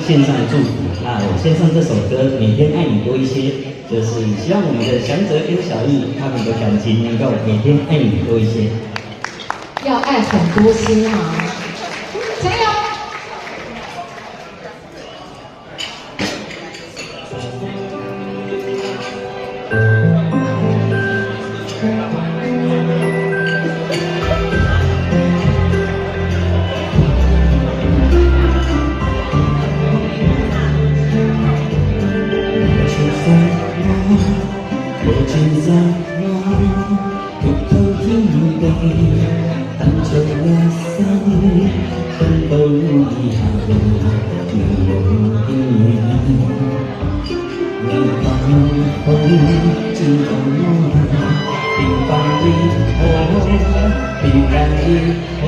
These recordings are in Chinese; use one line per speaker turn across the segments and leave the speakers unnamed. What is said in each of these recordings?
献上祝福。那我献上这首歌《每天爱你多一些》，就是希望我们的祥泽跟小艺他们的感情能够每天爱你多一些。
要爱很多些啊！加油！
我前生我獨透天地，等盡一生，分到以下路，遙無邊緣。你講好，知道我，平凡亦好，平淡亦好，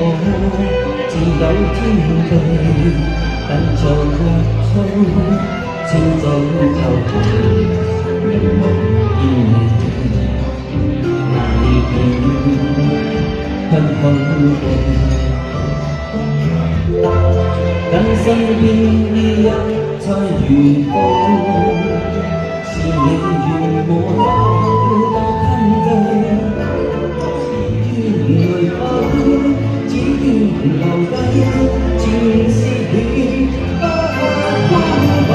只有天地，等着我操，請早透紅。人無意那一片很空洞，當身邊的人在遠方，是你願我多看對，只願來訪，只願留低，只是戀不關懷。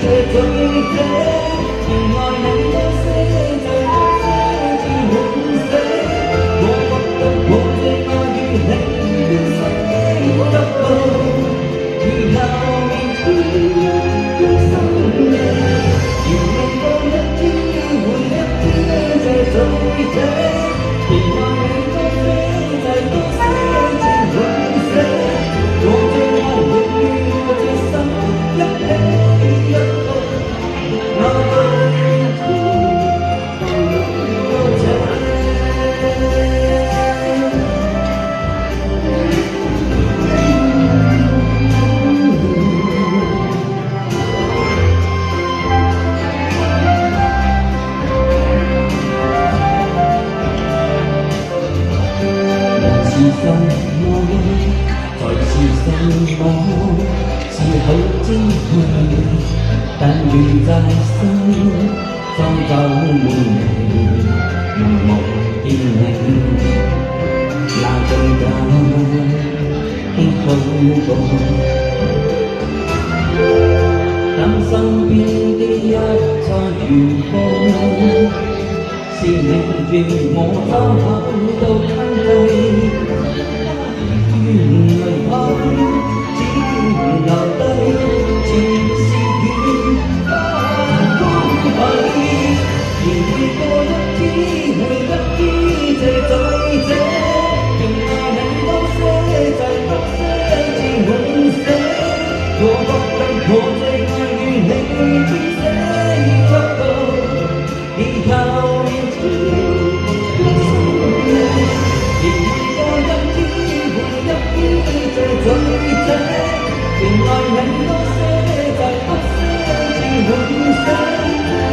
最這情愛你多些，再多些至滿瀉。我覺得我最愛與你變成得到，以後面天心夜，願你多一天換一天，這最這情愛你多些，再多些至滿瀉。我最愛你與我這心一起一個。是好機會，但願在心裝走滿你，無邊你，那更加的好過。當身邊的一撮餘風，是你願我走到吞對。願離開，只願留低，前事願不關係。願每過一天，每一天，這在這，仍愛你多些，再多些至滿瀉。我覺得我最愛與你編寫作到，以後面這最這情愛你多些，再多些至滿瀉。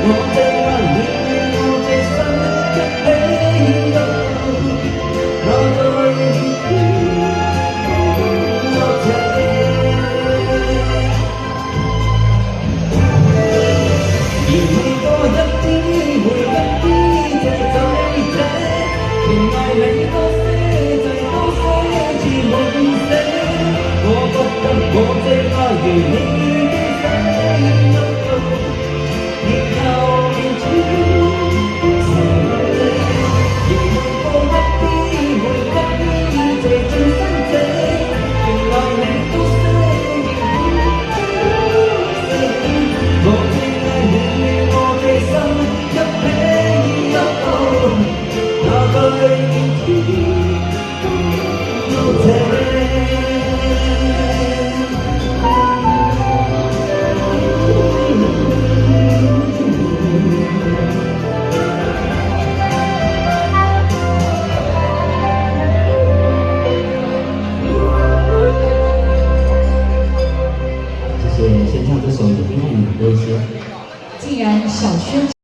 我最愛你與我這心一起一路，我在多謝。而每個一天，每一天，這最這情愛你多些，再多些至滿瀉。我覺得我最愛如你。